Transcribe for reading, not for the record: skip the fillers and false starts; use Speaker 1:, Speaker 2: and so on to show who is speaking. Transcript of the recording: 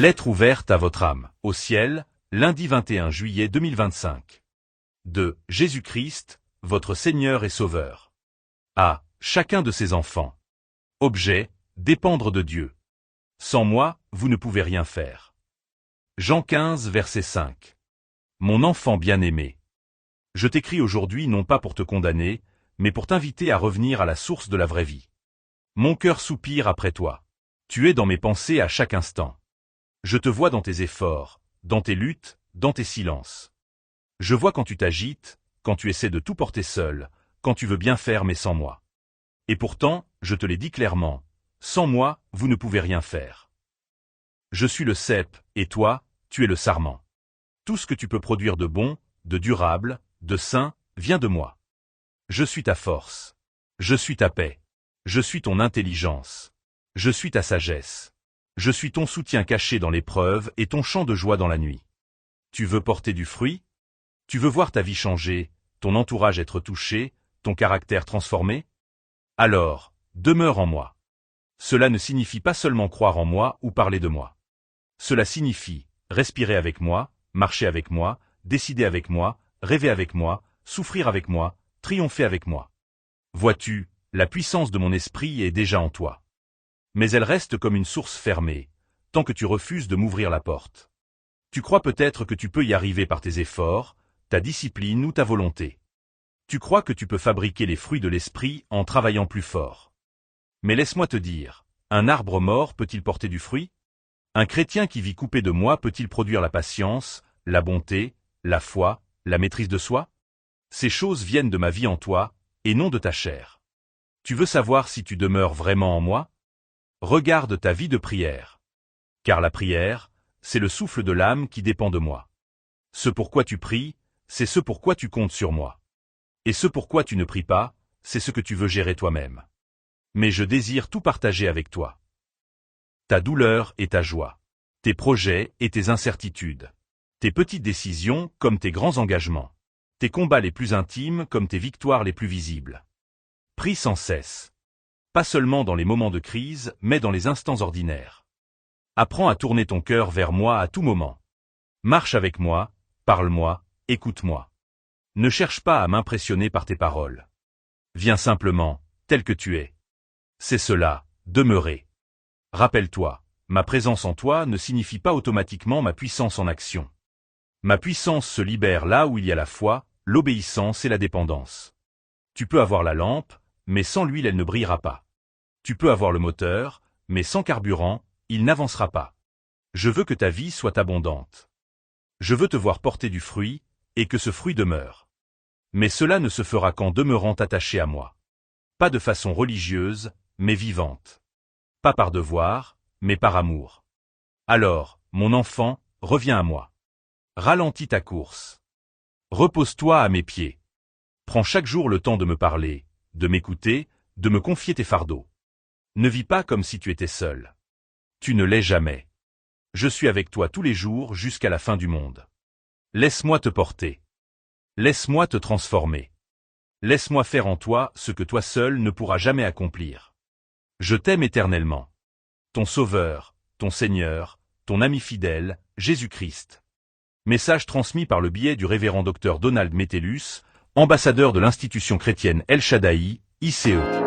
Speaker 1: Lettre ouverte à votre âme, au ciel, lundi 21 juillet 2025. De Jésus-Christ, votre Seigneur et Sauveur. À chacun de ses enfants. Objet, dépendre de Dieu. Sans moi, vous ne pouvez rien faire. Jean 15, verset 5. Mon enfant bien-aimé. Je t'écris aujourd'hui non pas pour te condamner, mais pour t'inviter à revenir à la source de la vraie vie. Mon cœur soupire après toi. Tu es dans mes pensées à chaque instant. Je te vois dans tes efforts, dans tes luttes, dans tes silences. Je vois quand tu t'agites, quand tu essaies de tout porter seul, quand tu veux bien faire mais sans moi. Et pourtant, je te l'ai dit clairement, sans moi, vous ne pouvez rien faire. Je suis le cep, et toi, tu es le sarment. Tout ce que tu peux produire de bon, de durable, de sain, vient de moi. Je suis ta force. Je suis ta paix. Je suis ton intelligence. Je suis ta sagesse. Je suis ton soutien caché dans l'épreuve et ton chant de joie dans la nuit. Tu veux porter du fruit? Tu veux voir ta vie changer, ton entourage être touché, ton caractère transformé? Alors, demeure en moi. Cela ne signifie pas seulement croire en moi ou parler de moi. Cela signifie respirer avec moi, marcher avec moi, décider avec moi, rêver avec moi, souffrir avec moi, triompher avec moi. Vois-tu, la puissance de mon esprit est déjà en toi. Mais elle reste comme une source fermée, tant que tu refuses de m'ouvrir la porte. Tu crois peut-être que tu peux y arriver par tes efforts, ta discipline ou ta volonté. Tu crois que tu peux fabriquer les fruits de l'esprit en travaillant plus fort. Mais laisse-moi te dire, un arbre mort peut-il porter du fruit? Un chrétien qui vit coupé de moi peut-il produire la patience, la bonté, la foi, la maîtrise de soi? Ces choses viennent de ma vie en toi, et non de ta chair. Tu veux savoir si tu demeures vraiment en moi? Regarde ta vie de prière. Car la prière, c'est le souffle de l'âme qui dépend de moi. Ce pourquoi tu pries, c'est ce pourquoi tu comptes sur moi. Et ce pourquoi tu ne pries pas, c'est ce que tu veux gérer toi-même. Mais je désire tout partager avec toi. Ta douleur et ta joie. Tes projets et tes incertitudes. Tes petites décisions comme tes grands engagements. Tes combats les plus intimes comme tes victoires les plus visibles. Prie sans cesse. Pas seulement dans les moments de crise, mais dans les instants ordinaires. Apprends à tourner ton cœur vers moi à tout moment. Marche avec moi, parle-moi, écoute-moi. Ne cherche pas à m'impressionner par tes paroles. Viens simplement, tel que tu es. C'est cela, demeurer. Rappelle-toi, ma présence en toi ne signifie pas automatiquement ma puissance en action. Ma puissance se libère là où il y a la foi, l'obéissance et la dépendance. Tu peux avoir la lampe, mais sans l'huile elle ne brillera pas. Tu peux avoir le moteur, mais sans carburant, il n'avancera pas. Je veux que ta vie soit abondante. Je veux te voir porter du fruit, et que ce fruit demeure. Mais cela ne se fera qu'en demeurant attaché à moi. Pas de façon religieuse, mais vivante. Pas par devoir, mais par amour. Alors, mon enfant, reviens à moi. Ralentis ta course. Repose-toi à mes pieds. Prends chaque jour le temps de me parler, de m'écouter, de me confier tes fardeaux. Ne vis pas comme si tu étais seul. Tu ne l'es jamais. Je suis avec toi tous les jours jusqu'à la fin du monde. Laisse-moi te porter. Laisse-moi te transformer. Laisse-moi faire en toi ce que toi seul ne pourras jamais accomplir. Je t'aime éternellement. Ton Sauveur, ton Seigneur, ton ami fidèle, Jésus-Christ. Message transmis par le biais du révérend Dr Donald Metellus, ambassadeur de l'institution chrétienne El Shaddai, ICE.